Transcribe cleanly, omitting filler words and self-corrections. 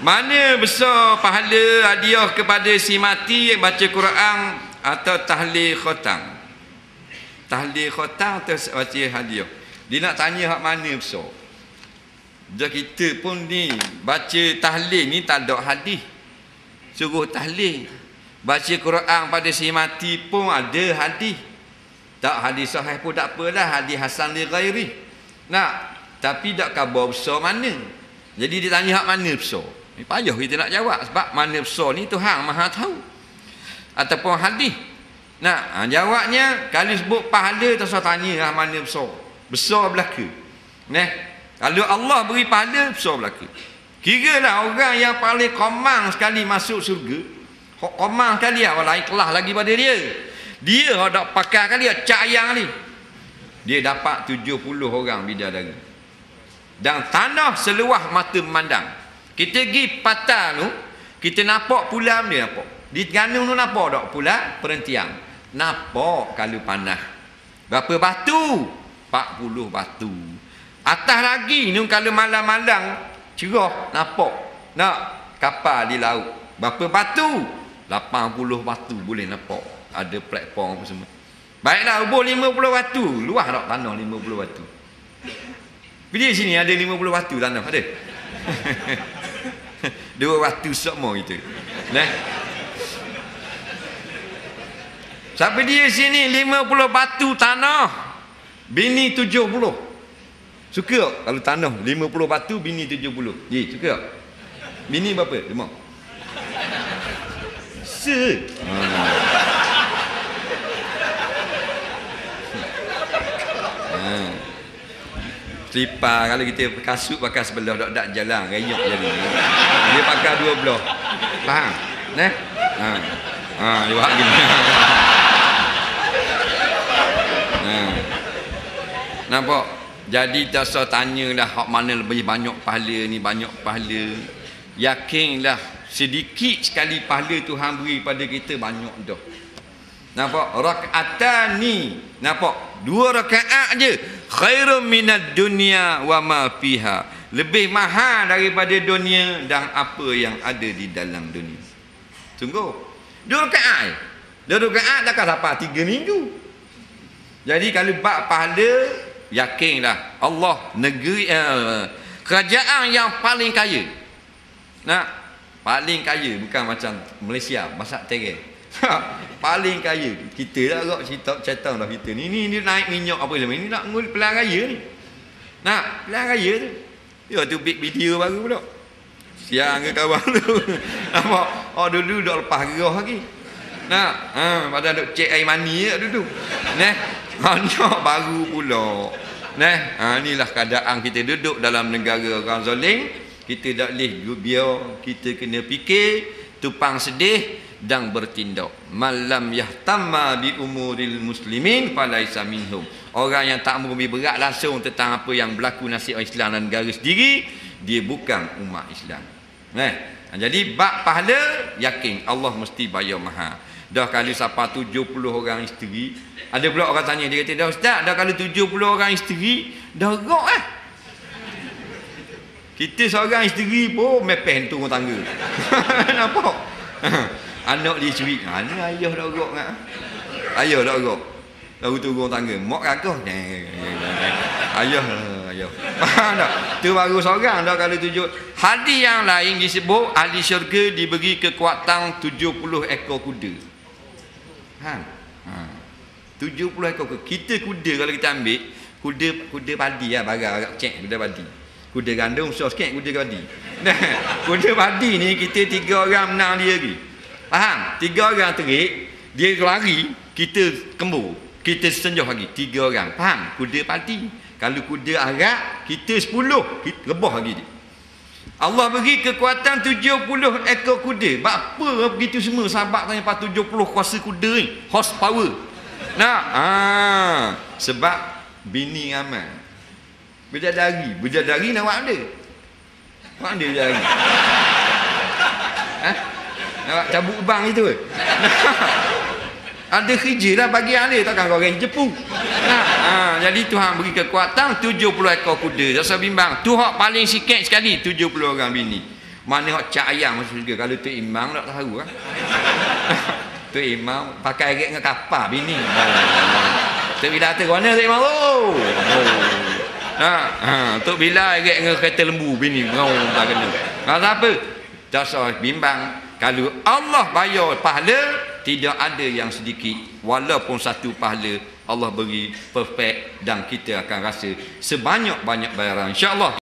Mana besar pahala hadiah kepada si mati yang baca Quran atau tahlil khatam? Tahlil khatam atau baca hadiah? Dia nak tanya hak mana besar. Dah kita pun ni baca tahlil ni tak ada hadis suruh tahlil. Baca Quran pada si mati pun ada hadis. Tak hadis sahih pun tak apalah, hadis hasan li ghairi. Nak, tapi tak khabar besar mana. Jadi dia tanya hak mana besar. Ni payah kita nak jawab sebab mana besar ni Tuhan Maha tahu. Ataupun hadis. Nah, jawabnya kalau sebut pahala tak usah tanya lah mana besar. Besar belaka. Nah, kalau Allah beri pahala besar belaka. Kiralah orang yang paling komang sekali masuk surga. Komang sekali orang lain kelah lagi pada dia. Dia hendak pakai kali cak ayang ni. Dia dapat 70 orang bidadari. Dan tanah seluas mata memandang. Kita pergi patah tu, kita nampak pulang dia nampak. Di Terengganu tu nampak tak pulang perhentian. Nampak kalau panas. Berapa batu? 40 batu. Atas lagi ni kalau malam-malam cerah nampak. Nak kapal di laut. Berapa batu? 80 batu boleh nampak. Ada platform apa semua. Baiklah, hubung 50 batu. Luas tak tanah 50 batu? Pergi sini ada 50 batu tanah. Ada? 2 batu semua kita. Nah. Sampai dia sini 50 batu tanah. Bini 70. Suka tak? Kalau tanah 50 batu bini 70. Ye, suka tak? Bini berapa? 5. Selipar kalau kita kasut pakai sebelah tak jalan rayuk jadi. Dia pakai 2 belah. Faham? Nah. Dia buat gini. Nampak? Jadi tak usah tanyalah hak mana lebih banyak pahala ni, banyak pahala. Yakinlah sedikit sekali pahala Tuhan beri pada kita banyak dah. Nampak? Rakaatan ni, nampak? 2 rakaat je. Khairun minad dunya wa ma fiha. Lebih mahal daripada dunia dan apa yang ada di dalam dunia. Tunggu. 2 rakaat. 2 rakaat takkan dapat 3 minggu. Jadi kalau bab pahala, yakinlah Allah negeri kerajaan yang paling kaya. Nak paling kaya bukan macam Malaysia, masak terai. Paling kaya. Kita dah agak cerita dah kita ni dia naik minyak apa semua. Ini nak ngul pelan raya ni. Nak pelan raya tu. Ya tu big video baru pula. Siang ke kawan tu. Nampak? Oh dulu dah lepas gerah lagi. Nak pada duk cek air mani je dulu. Nah, banyak baru pula. Nah, inilah keadaan kita duduk dalam negara orang zalim. Kita tak boleh biar, kita kena fikir, tupang sedih dan bertindak. Malam yahtamma bi umuril muslimin falaisa minhum. Orang yang tak mau berat langsung tentang apa yang berlaku nasib Islam dan negara sendiri, dia bukan umat Islam. Jadi bab pahala yakin Allah mesti bayar mahal. Dah kalau siapa 70 orang isteri, ada pula orang tanya, dia kata, dah ustaz, dah kalau 70 orang isteri, dah rok lah. Kita seorang isteri pun mepeh turun tangga. Nampak? Anak dia curi, ni ayah dah rok kan? Ayah dah rok. Lalu turun tangga, mak kakak. Ayah. Faham tak? Tu baru seorang dah kalau 7. Hadis yang lain disebut ahli syurga diberi kekuatan 70 ekor kuda. 70 ekor kuda. Kita kuda kalau kita ambil kuda padi lah, agak cek kuda padi. Kuda gandum susah sikit kuda padi. Kuda padi ni kita 3 orang menang dia lagi. Faham? 3 orang terik, dia lari, kita kembur. Kita senjah lagi 3 orang. Faham? Kuda padi. Kalau kuda arak, kita 10, kita rebah lagi dia. Allah beri kekuatan 70 ekor kuda. Apa begitu semua sahabat tanya 70 kuasa kuda ni, horsepower. Nak sebab bini aman. Bidadari nak buat benda. Buat benda bidadari. Nak buat cabut bang itu. Ada kerja lah bagi ahli, takkan kau orang jepu. Jadi Tuhan beri kekuatan 70 ekor kuda. Tak usah bimbang. Tu hak paling sikit sekali 70 orang bini. Mana hak cak ayam masuk syurga. Kalau tu imam tak tahu lah. Tu imam pakai agak dengan kapal bini. Tu bila tu mana tu imam tu? Tu bila agak dengan kereta lembu bini ngau tak kena. Apa? Dasar bimbang. Kalau Allah bayar pahala, tidak ada yang sedikit. Walaupun satu pahala Allah beri perfect dan kita akan rasa sebanyak-banyak bayaran. InsyaAllah.